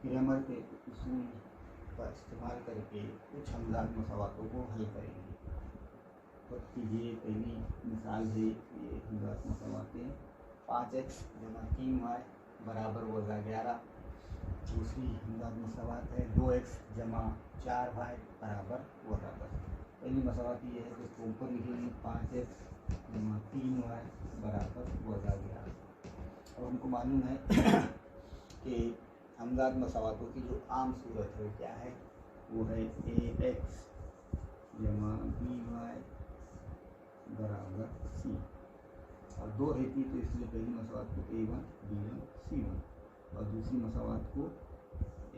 Cramer के उसूल का इस्तेमाल करके कुछ हमजाद मसवातों को हल करेंगे। तो ये पहली मिसाल है, ये हमजाद मसवातें 5x जमा 3y बराबर वज़ा 11। दूसरी हमजाद मसवात है 2x जमा 4y बराबर वज़ा 10। पहली मसवात ये है तो ऊपर लिखेंगे 5x जमा 3y बराबर वज़ा 11। और हमको मालूम है कि हमजाद मसवातों की जो आम सूरत है वो क्या है, वो है ax जमा by बराबर c। और दो रहती तो इसलिए पहली मसवात को a1 b1 c1 और दूसरी मसवात को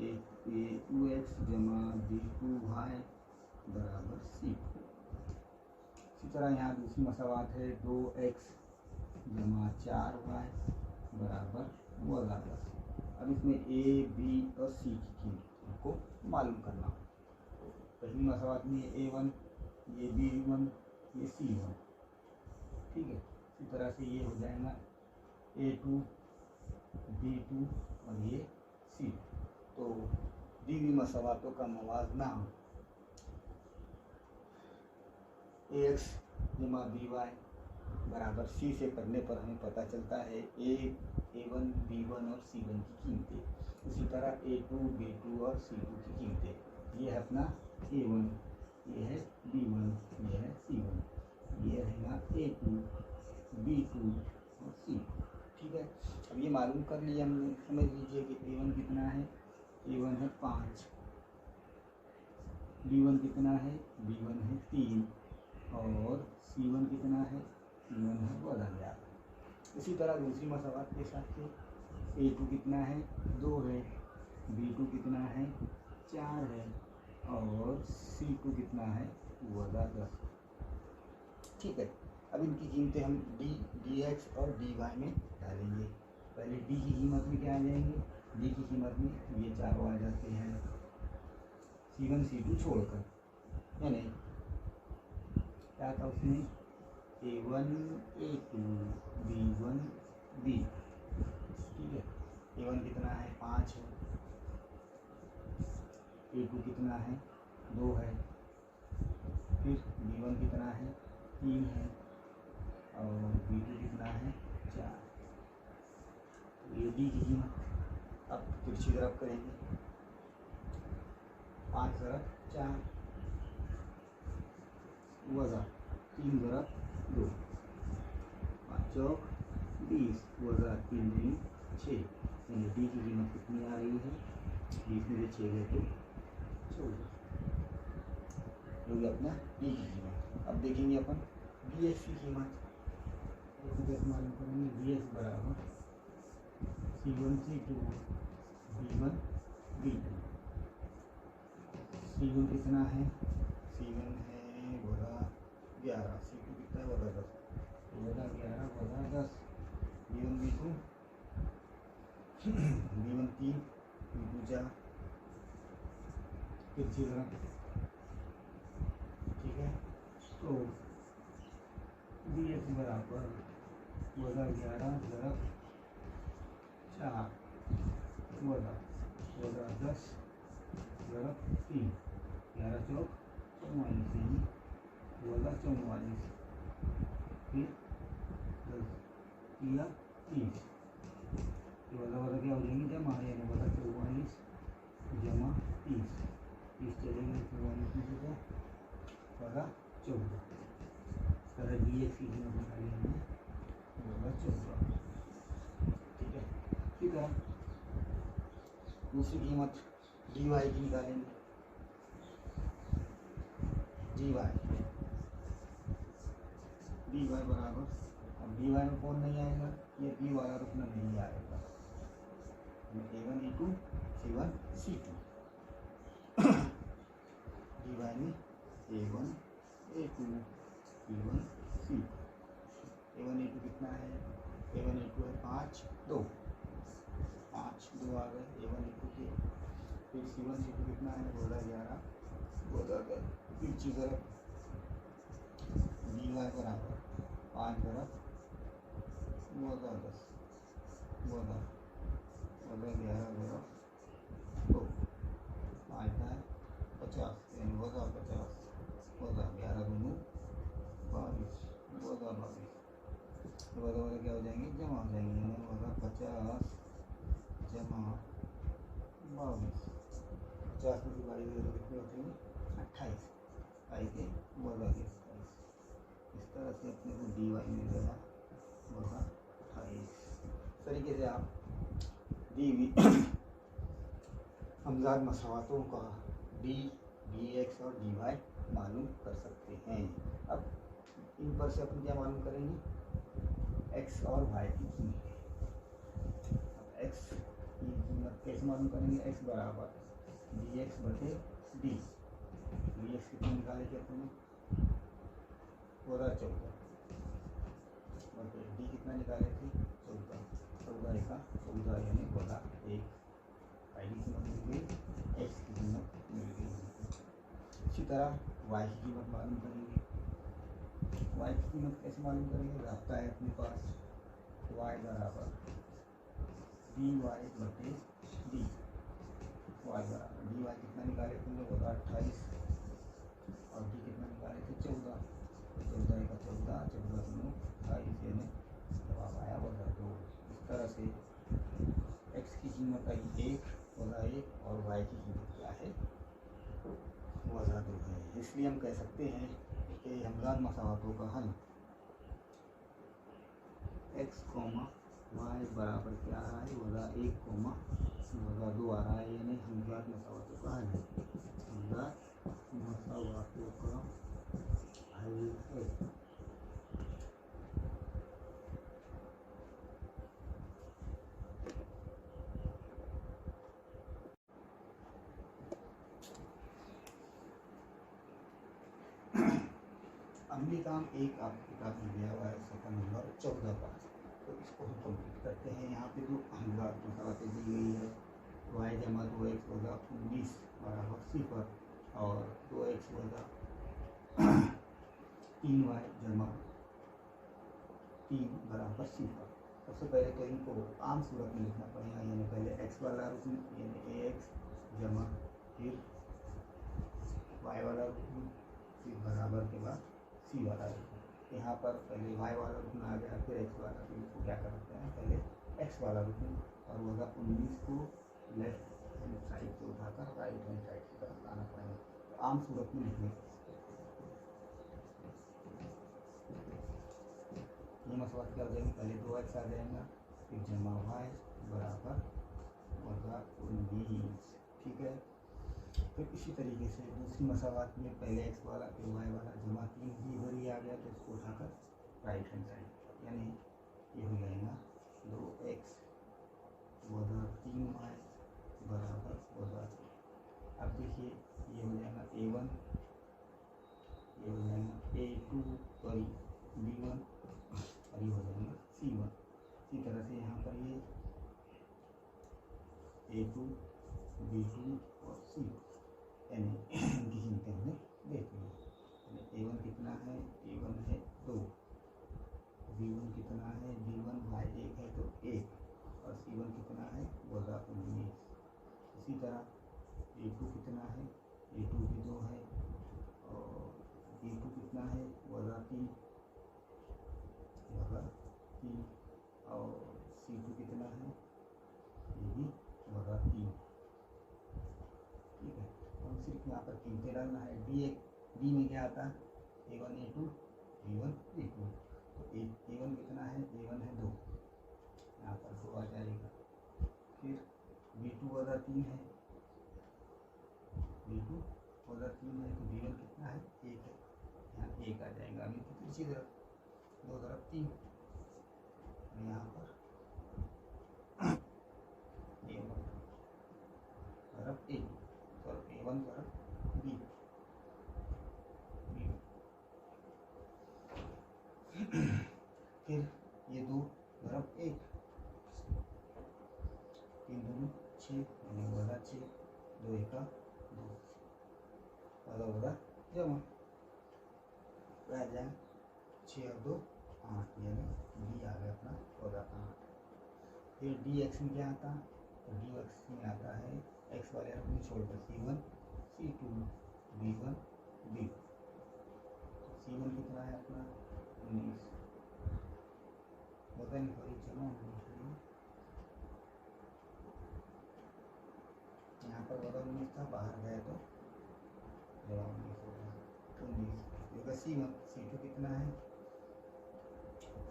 a2x जमा b2y बराबर c। इसी तरह यहाँ दूसरी मसवात है 2x जमा 4y बराबर वज़ा 10। अब इसमें a, b और c की कीमत को मालूम करना। पहली मसवात में a1, ये b1, ये c1, ठीक है। इसी तरह से ये हो जाएगा a2, b2 और ये c। तो दी हुई मसवातों का मवाजना ax जमा by बराबर c से करने पर हमें पता चलता है a1, b1 और c1 की कीमतें। इसी तरह a2, b2 और c2 की कीमतें। ये है अपना a1, ये है b1, ये है c1, ये रहेगा a2, b2 और c। ठीक है। अब ये मालूम कर लिया हमने। समझ लीजिए कि a1 कितना है, a1 है 5, b1 कितना है, b1 है 3 और c1 कितना है, c1 है वज़ा 11। इसी तरह दूसरी मसवात के साथ a2 कितना है, 2 है, b2 कितना है, 4 है और c2 कितना है, वज़ा 10। ठीक है। अब इनकी कीमतें हम dx और dy में डालेंगे। पहले d की कीमत में क्या आ जाएंगे, d की कीमत में ये चारों आ जाते हैं c1 c2 छोड़कर, है नहीं क्या था उसमें a1 a2 b1 b। ठीक है। a1 कितना है, 5 है, a2 कितना है, 2 है, फिर b1 कितना है, 3 है और b2 कितना है, 4। तो ये डी की कीमत। अब तिरछी तरफ करेंगे, 5 × 4 वज़ा 3 × 2, 5 चौक 20 वज़ा 3 दूनी 6। यानी डी की कीमत कितनी आ रही है, 20 में से 6 गए तो 14। अपना डी की कीमत। अब देखेंगे अपन बी एक्स की कीमत। मालूम करेंगे बी एक्स बराबर c1 c2 b1 b2। c1 कितना है, c1 है वज़ा 11, c2 कितना है वज़ा 10, वज़ा 11 वज़ा 10, b1 b2 b1 3 b2 4। तिरछी तरफ, ठीक है। तो बी एक्स बराबर वज़ा 11 × 4 वज़ा 10 × 3, 11 चौक 44 यानी वज़ा 44, फिर 10 किया 30। वज़ा वज़ा क्या हो जाएंगे, जमा, यानी वज़ा 44 जमा 30, 30 चलेंगे 44 में से वज़ा 14। तरह डी एक्स की कीमत निकालेंगे वज़ा 14। ठीक है। इसी तरह दूसरी कीमत डी वाई की निकालेंगे। डी वाई बराबर, अब डी वाई में कौन नहीं आएगा, ये बी वाला रुकना नहीं आएगा, a1 a2 c1 c2। D Y में a1 a2 b1 c। a1 a2 कितना है, a1 a2 है 5 2, 5 2 आ गए a1 a2 के। फिर c1 c2 कितना है, वज़ा 11 वज़ा 10। तीसरी तरफ डी वाई बराबर 5 × वज़ा 10 वज़ा 11 × क्या हो जाएंगे, जमा हो जाएंगे। यानी होगा 50 जमा 22, 50 में से 22 तो कितने बचेंगे, 28, आई के बोला कि 27। इस तरह से अपने को डी वाई मिल गया होगा 28। इस तरीके से आप डी वी हमजाद मसावातों का डी डी एक्स और डी वाई मालूम कर सकते हैं। अब इन पर से अपन क्या मालूम करेंगे, एक्स और वाई की कीमत। अब एक्स की कीमत कैसे मालूम करेंगे, एक्स बराबर डी एक्स बटे डी। डी एक्स कितना निकाले थे अपने, 14 बटे डी कितना निकाले थे, 14, 14 का 14 यानी 1। वाई की कीमत मिल गई, एक्स की कीमत मिल गई। इसी तरह वाई की कीमत मालूम करेंगे। वाई की कीमत कैसे मालूम करेंगे, रास्ता है अपने पास, वाई बराबर डी वाई बटे डी। वाई बराबर डी वाई कितना निकाले थे, होगा 28 और डी कितना निकाले थे, 14। 14 का 14, 14 में 28 यानी जवाब आया होगा 2। इस तरह से एक्स की कीमत आई 1 और वाई की कीमत क्या है, वज़ा 2 है। इसलिए हम कह सकते हैं कि हमजाद मसावातों का हल एक्स कॉमा वाई बराबर क्या आ रहा है, वज़ा 1 कॉमा वज़ा 2 आ रहा है। यानी हमजाद मसावातों का हल है, हमजाद मसावातों का हल है। अगली काम एक आपकी किताब में दिया हुआ है, सफ़ा नंबर 14 पर, तो इसको हम कंप्लीट करते हैं। यहाँ पे जो हमजाद मसावातें दी गई है, वाई जमा 2x होगा 19 बराबर 0 और 2x होगा 3y जमा 3 बराबर 0। सबसे पहले तो इनको आम सूरत में लिखना पड़ेगा, यानी पहले x वाला रूप में, यानी ax जमा फिर y वाला रूप में, फिर बराबर के बाद सी वाला रूप। यहाँ पर पहले y वाला रूप में आ गया, फिर x वाला रूप को क्या करते हैं, पहले x वाला रूप में और वह 19 को लेफ्ट हैंड साइड से उठाकर राइट हैंड साइड की तरफ लाना पड़ेगा। तो आम सूरत में लिखने ये मसला क्या हो जाएगी, पहले 2x आ जाएगा, फिर जमा y बराबर वह 19। ठीक है। फिर इसी तरीके से दूसरी मसावात में पहले x वाला फिर y वाला जमा 3 भी इधर ही आ गया, तो इसको उठाकर राइट हैंड साइड, यानी ये हो जाएगा 2x वधा 3y बराबर वधा 2। अब देखिए ये हो जाएगा a1, ये हो जाएगा a2 सॉरी b1 और ये हो जाएगा c1। इसी तरह से यहाँ पर ये a2 b2 और c यानी इनकी कीमतें हमने देख ली। a1 कितना है, a1 है 2, b1 कितना है, b1 y 1 है तो 1 और c1 कितना है, वज़ा 19। इसी तरह a2 कितना है, a2 भी 2 है और b2 कितना है, वज़ा 3 और c2 कितना है, ये भी वज़ा 3। ठीक है। हम सिर्फ यहाँ पर कीमतें डालना है। डी में क्या आता है, a1 a2 b1 b2। तो a1 कितना है, a1 है 2, यहाँ पर 2 आ जाएगा। फिर b2 वज़ा 3 है, b2 वज़ा 3 है तो b1 कितना है, 1 है, यहाँ 1 आ जाएगा। अभी तो तीसरी तरफ 2 तरफ 3, यहाँ पर a1 तरफ a2 और a1 तरफ b। फिर ये 2 तरफ 1, 3 दूनी 6 यानी वज़ा 6, 2 1 2 वज़ा जमा रह जाए 6 और 2 8 यानी डी आ गया अपना वज़ा 8। फिर डी एक्स में क्या आता है, तो डी एक्स में आता है एक्स वाले अपने छोड़कर c1 c2 b1 b। c1 कितना है अपना 19, होता जमा 19 है, यहाँ पर बड़ा 19 था, बाहर गया तो जमा 19 हो गया 19। C1 C2 कितना है,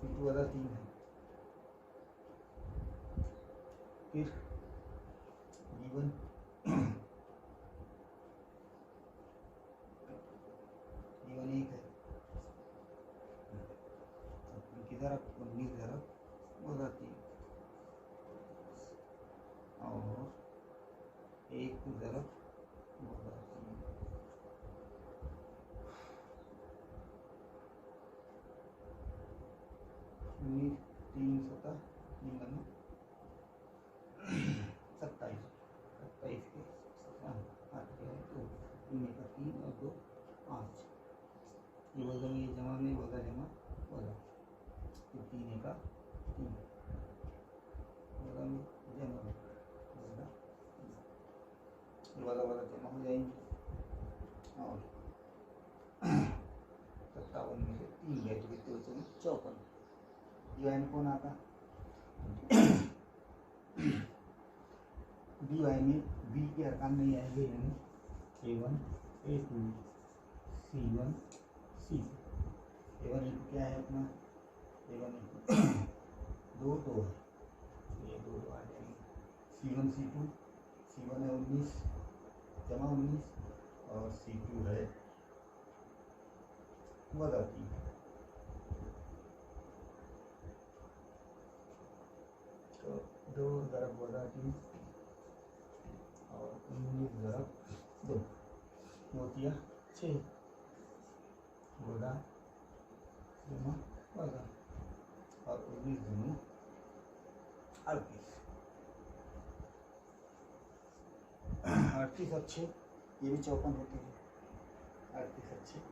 C2 वाला 3 है, फिर B1 B1 1 है, किधर 19 तरफ होगा 3 और 1 की तरफ होगा 3। 19 3 7 3 बना 27 27 के 8 के है तो 3 का 3 और 2 5, ये बोला ये जमा नहीं बोला जमा बोला तो 3 का 3 बोला में जमा बोला वाला वाला जमा हो जाएंगे और 57 में से 3 गए तो कितने बचे 54। डी में कौन आता, डी में बी के अरकान नहीं आएंगे, यानी A1 A2 C1 C2। A1 A2 क्या है अपना, A1 A2 2 2 है, ये 2 2 आ जाएंगे। C1 C2 C1 है 19 जमा 19 और C2 है बता 3। तो 2 ज़रब बता 3 और 19 ज़रब 2 मोतिया 6 बता जमा बता और 19 दोनों 38। 38 और 6 ये भी 54 होती है, 38 और 6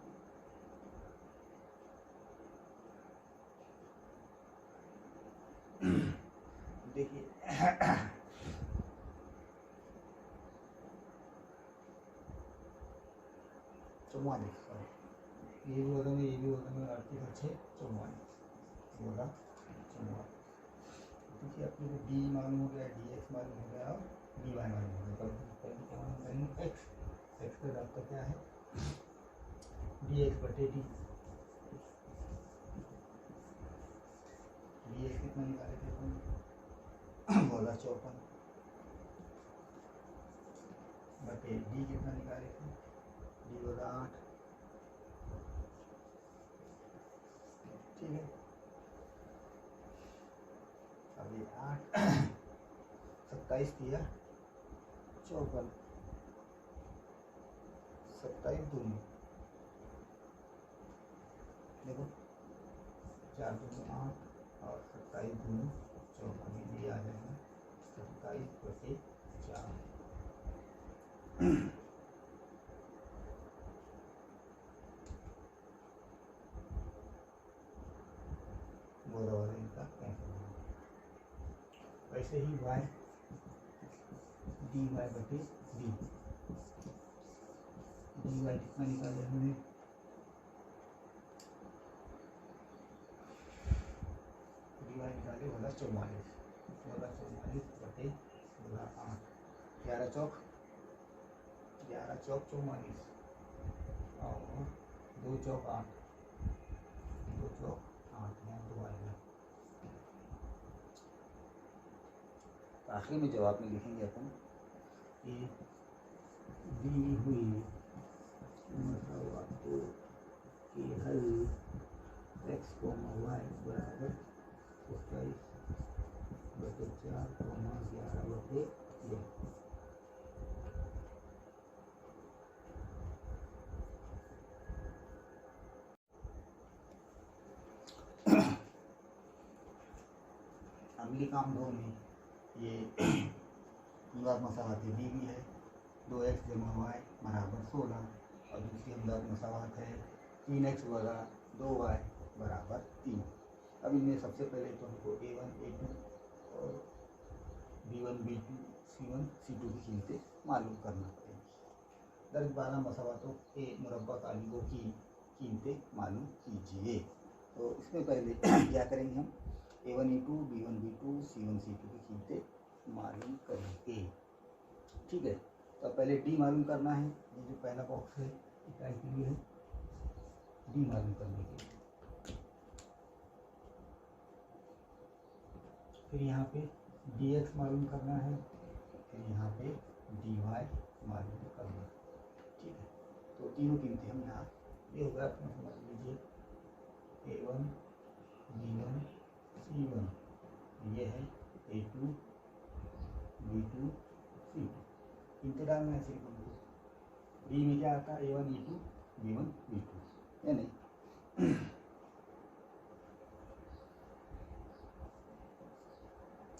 देखिए 44, ये भी होता है, ये भी होता है 38 और 6 44 बोला 44। देखिए अपने को डी मालूम हो गया, डी एक्स मालूम हो गया और डी वाई मालूम हो गया। पहले क्या मालूम करेंगे एक्स, एक्स का रास्ता क्या है डी एक्स बटे डी, डी एक्स कितना निकाले थे अपन बोला 54 बटे डी कितना निकाले थे, डी बोला 8, ठीक है। अब ये 8 27 किया 54 27 दूनी देखो 4 दूनी 8 और 27 दूनी 54, ये आ जाएगा 27 बटे 4। बराबर इनका कैंसिल होगा। वैसे ही y dy बटे d, dy कितना निकाले हमने, dy निकाले बोला 44 बटे बोला 8, 11 चौक 44 और 2 चौक 8, 2 चौक 8 यहाँ 2 आएगा। आखिर में जवाब में लिखेंगे अपन ये दी हुई मसवाकों के हल x को y बराबर 27 बटे 4 11 बटे 2। अगली काम 2 में ये मसावात दी भी है 2x जमा y बराबर 16 और दूसरी हमदाद मसावात है 3x बरा 2y बराबर 3। अब इनमें सबसे पहले तो हमको a1 a2 और b1 b2 c1 c2 की कीमतें मालूम करना पड़ेगी। दर्ज 12 मसावातों के मुरब्बा कालिबों की कीमतें मालूम कीजिए। तो इसमें पहले क्या करेंगे हम, A1 A2 B1 B2 C1 C2 की कीमतें मालूम करेंगे। ठीक है, तो पहले डी मालूम करना है। ये जो पहला बॉक्स है इकाई के लिए है, डी मालूम करने के लिए। फिर यहाँ पे dx मालूम करना है, फिर यहाँ पे dy मालूम करना है। ठीक है, तो तीनों कीमतें हम यहाँ, ये होगा अपना, समझ लीजिए A1 B1 C1, ये है A2 B2 C2, कीमतें डालना है सिर्फ हमको। डी में क्या आता है A1 A2 B1 B2, या नहीं।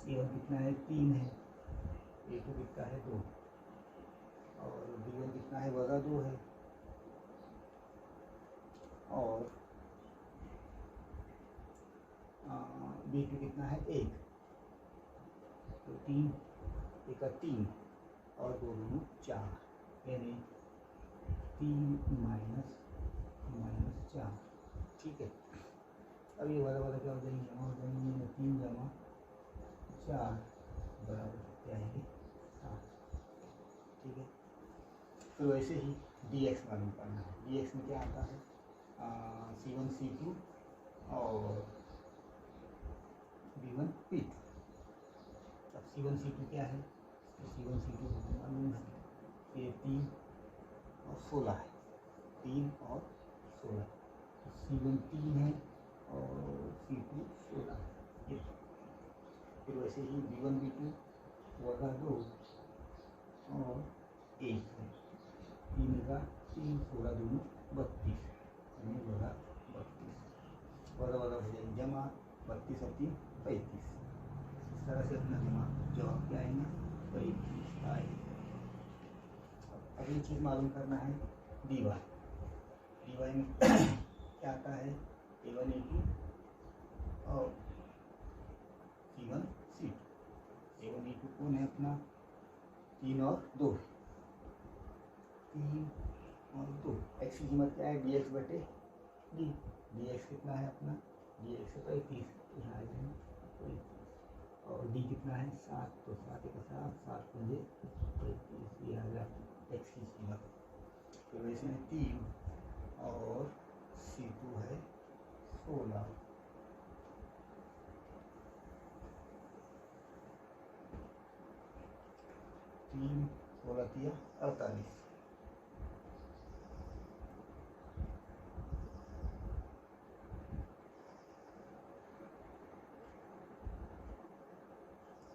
A1 कितना है 3 है, A2 कितना है 2, और B1 कितना है -2 है, और B2 कितना है 1, तो 3 1 3 और 2 दूनी 4, यानी 3 माइनस 4। ठीक है, अब ये वाला क्या हो जाएंगे, जमा हो जाएंगे। 3 जमा 4 बराबर क्या आएंगे 7। ठीक है, तो वैसे ही dx मालूम करना है। dx में क्या आता है C1 C2 और B1 B2। अब C1 C2 क्या है, तो C1 C2 मालूम है, ये 3 और 16 है, 3 और 16, तो C1 3 है और C2 16 है। फिर वैसे ही B1 B2 -2 और 1 है, 3 का 3 16 दूनी 32, यानी -32 वाला हो जाएगी जमा 32 और 3 35। इस तरह से अपना जवाब क्या आएंगे 35 आएगा। अगली चीज़ मालूम करना है dy में क्या आता है A1 A2 और C1 C2। A1 A2 कौन है अपना 3 और 2, 3 और 2, x की कीमत क्या है dx बटे d, dx कितना है अपना dx 35, यहाँ आ जाएंगे 35, और d कितना है 7, तो 7 1 7 7 मुझे 35, ये आ गया x की कीमत। फिर वैसे में 3 और C2 है 16, 3 16 3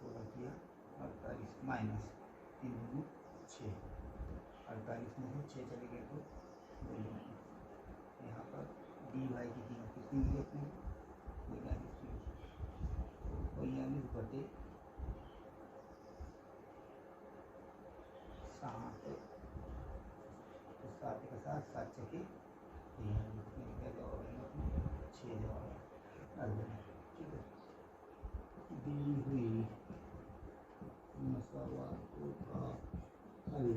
48, 48 माइनस 3 दूनी 6, 48 में से 6 चले गए तो वही आएंगे। यहाँ पर dy की कीमत कितनी हुई अपने 42 बटे 7, तो 7 1 7 7 चौके 6 जवाब आ गया। ठीक है, दी हुई मसवाकों का हल